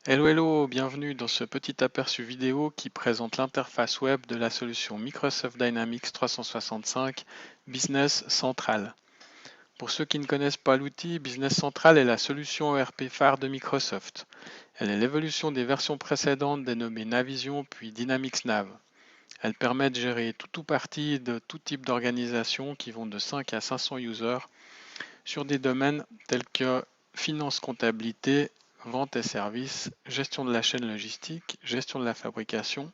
Hello hello, bienvenue dans ce petit aperçu vidéo qui présente l'interface web de la solution Microsoft Dynamics 365 Business Central. Pour ceux qui ne connaissent pas l'outil, Business Central est la solution ERP phare de Microsoft. Elle est l'évolution des versions précédentes dénommées Navision puis Dynamics Nav. Elle permet de gérer tout ou partie de tout type d'organisation qui vont de 5 à 500 users sur des domaines tels que finance, comptabilité, vente et services, gestion de la chaîne logistique, gestion de la fabrication,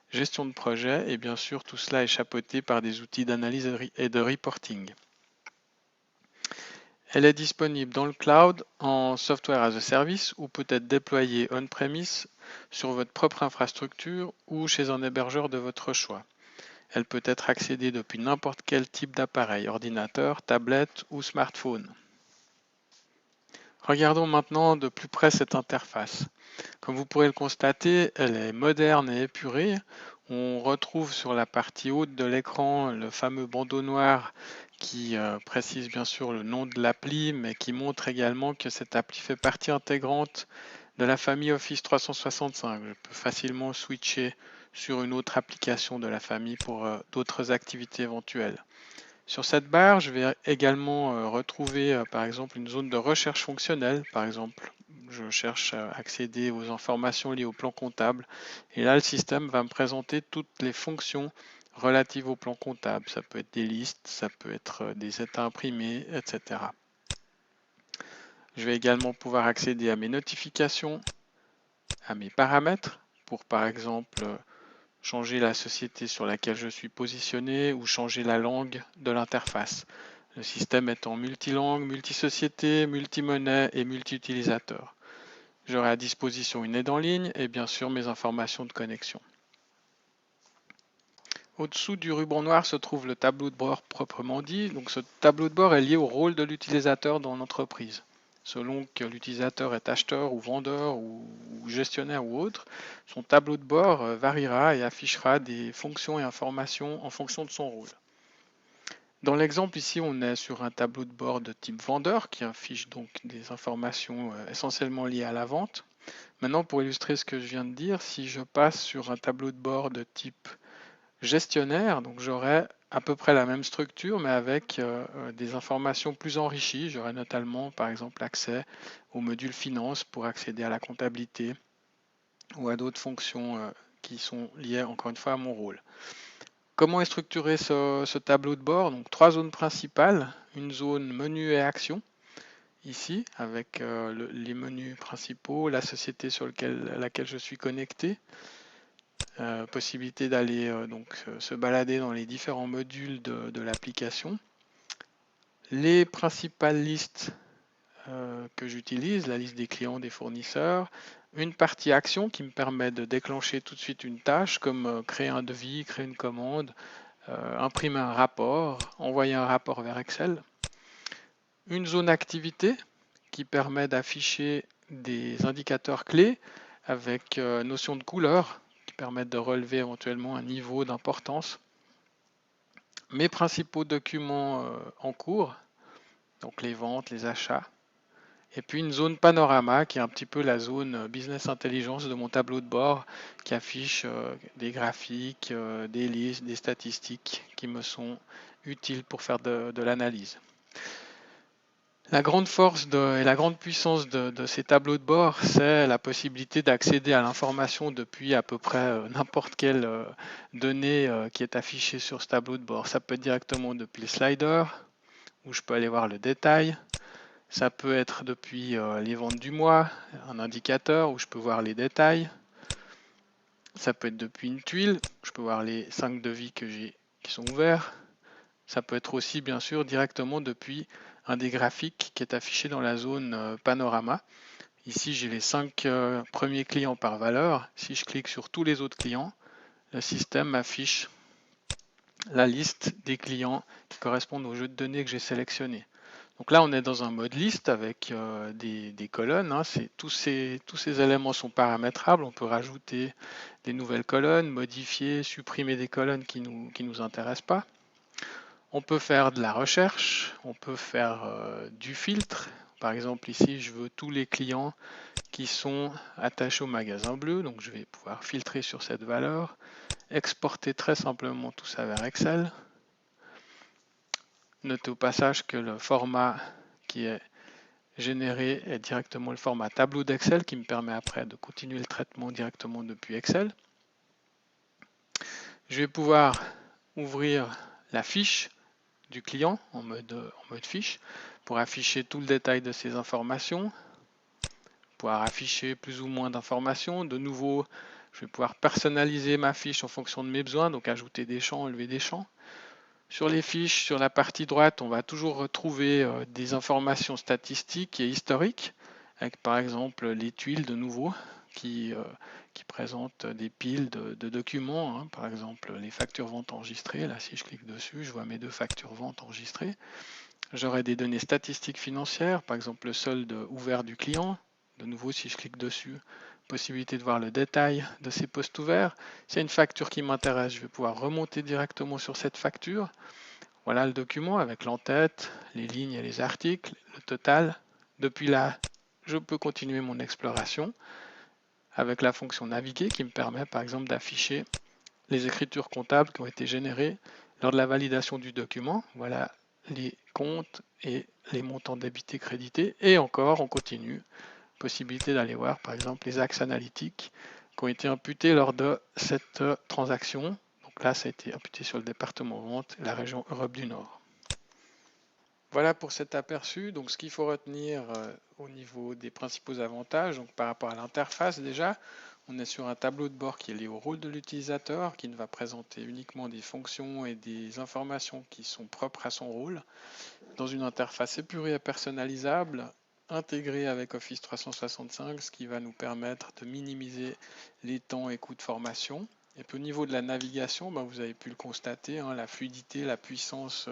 gestion de projet et bien sûr tout cela est chapeauté par des outils d'analyse et de reporting. Elle est disponible dans le cloud en software as a service ou peut être déployée on-premise sur votre propre infrastructure ou chez un hébergeur de votre choix. Elle peut être accédée depuis n'importe quel type d'appareil, ordinateur, tablette ou smartphone. Regardons maintenant de plus près cette interface. Comme vous pourrez le constater, elle est moderne et épurée. On retrouve sur la partie haute de l'écran le fameux bandeau noir qui précise bien sûr le nom de l'appli, mais qui montre également que cette appli fait partie intégrante de la famille Office 365. Je peux facilement switcher sur une autre application de la famille pour d'autres activités éventuelles. Sur cette barre, je vais également retrouver par exemple une zone de recherche fonctionnelle. Par exemple, je cherche à accéder aux informations liées au plan comptable. Et là, le système va me présenter toutes les fonctions relatives au plan comptable. Ça peut être des listes, ça peut être des états imprimés, etc. Je vais également pouvoir accéder à mes notifications, à mes paramètres pour par exemple changer la société sur laquelle je suis positionné ou changer la langue de l'interface. Le système est en multilangue, multisociété, multimonnaie et multi-utilisateur. J'aurai à disposition une aide en ligne et bien sûr mes informations de connexion. Au-dessous du ruban noir se trouve le tableau de bord proprement dit. Donc ce tableau de bord est lié au rôle de l'utilisateur dans l'entreprise. Selon que l'utilisateur est acheteur ou vendeur ou gestionnaire ou autre, son tableau de bord variera et affichera des fonctions et informations en fonction de son rôle. Dans l'exemple ici, on est sur un tableau de bord de type vendeur qui affiche donc des informations essentiellement liées à la vente. Maintenant, pour illustrer ce que je viens de dire, si je passe sur un tableau de bord de type gestionnaire, donc j'aurai à peu près la même structure, mais avec des informations plus enrichies. J'aurai notamment, par exemple, accès au module finance pour accéder à la comptabilité ou à d'autres fonctions qui sont liées, encore une fois, à mon rôle. Comment est structuré ce tableau de bord? Donc, trois zones principales. Une zone menu et action, ici, avec les menus principaux, la société sur laquelle je suis connecté. Possibilité d'aller se balader dans les différents modules de l'application. Les principales listes que j'utilise, la liste des clients, des fournisseurs. Une partie action qui me permet de déclencher tout de suite une tâche comme créer un devis, créer une commande, imprimer un rapport, envoyer un rapport vers Excel. Une zone activité qui permet d'afficher des indicateurs clés avec notion de couleur qui permettent de relever éventuellement un niveau d'importance. Mes principaux documents en cours, donc les ventes, les achats. Et puis une zone panorama qui est un petit peu la zone business intelligence de mon tableau de bord qui affiche des graphiques, des listes, des statistiques qui me sont utiles pour faire de l'analyse. La grande force et la grande puissance de ces tableaux de bord, c'est la possibilité d'accéder à l'information depuis à peu près n'importe quelle donnée qui est affichée sur ce tableau de bord. Ça peut être directement depuis le slider, où je peux aller voir le détail. Ça peut être depuis les ventes du mois, un indicateur où je peux voir les détails. Ça peut être depuis une tuile, où je peux voir les 5 devis qui sont ouverts. Ça peut être aussi bien sûr directement depuis un des graphiques qui est affiché dans la zone panorama. Ici, j'ai les 5 premiers clients par valeur. Si je clique sur tous les autres clients, le système m'affiche la liste des clients qui correspondent au jeu de données que j'ai sélectionné. Donc là, on est dans un mode liste avec des colonnes. Tous ces éléments sont paramétrables. On peut rajouter des nouvelles colonnes, modifier, supprimer des colonnes qui nous intéressent pas. On peut faire de la recherche, on peut faire du filtre, Par exemple, ici, je veux tous les clients qui sont attachés au magasin bleu, donc je vais pouvoir filtrer sur cette valeur, exporter très simplement tout ça vers Excel. Notez au passage que le format qui est généré est directement le format tableau d'Excel qui me permet après de continuer le traitement directement depuis Excel. Je vais pouvoir ouvrir la fiche du client en mode fiche pour afficher tout le détail de ces informations, pouvoir afficher plus ou moins d'informations. De nouveau, je vais pouvoir personnaliser ma fiche en fonction de mes besoins, donc ajouter des champs, enlever des champs. Sur les fiches, sur la partie droite, on va toujours retrouver des informations statistiques et historiques, avec par exemple les tuiles de nouveau qui présentent des piles de documents, hein, par exemple les factures ventes enregistrées. Là, si je clique dessus, je vois mes 2 factures ventes enregistrées. J'aurai des données statistiques financières, par exemple le solde ouvert du client. De nouveau, si je clique dessus, possibilité de voir le détail de ces postes ouverts. S'il y a une facture qui m'intéresse, je vais pouvoir remonter directement sur cette facture. Voilà le document avec l'entête, les lignes et les articles, le total. Depuis là, je peux continuer mon exploration avec la fonction naviguer qui me permet par exemple d'afficher les écritures comptables qui ont été générées lors de la validation du document. Voilà les comptes et les montants débités crédités. Et encore, on continue. Possibilité d'aller voir par exemple les axes analytiques qui ont été imputés lors de cette transaction. Donc là, ça a été imputé sur le département vente et la région Europe du Nord. Voilà pour cet aperçu. Donc ce qu'il faut retenir au niveau des principaux avantages, donc par rapport à l'interface déjà, on est sur un tableau de bord qui est lié au rôle de l'utilisateur, qui ne va présenter uniquement des fonctions et des informations qui sont propres à son rôle, dans une interface épurée et personnalisable, intégrée avec Office 365, ce qui va nous permettre de minimiser les temps et coûts de formation. Et puis au niveau de la navigation, vous avez pu le constater, hein, la fluidité, la puissance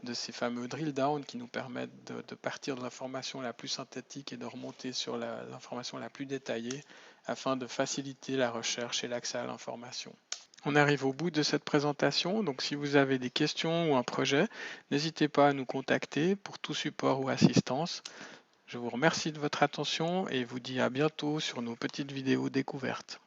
de ces fameux drill down qui nous permettent de partir de l'information la plus synthétique et de remonter sur l'information la plus détaillée afin de faciliter la recherche et l'accès à l'information. On arrive au bout de cette présentation, donc si vous avez des questions ou un projet, n'hésitez pas à nous contacter pour tout support ou assistance. Je vous remercie de votre attention et vous dis à bientôt sur nos petites vidéos découvertes.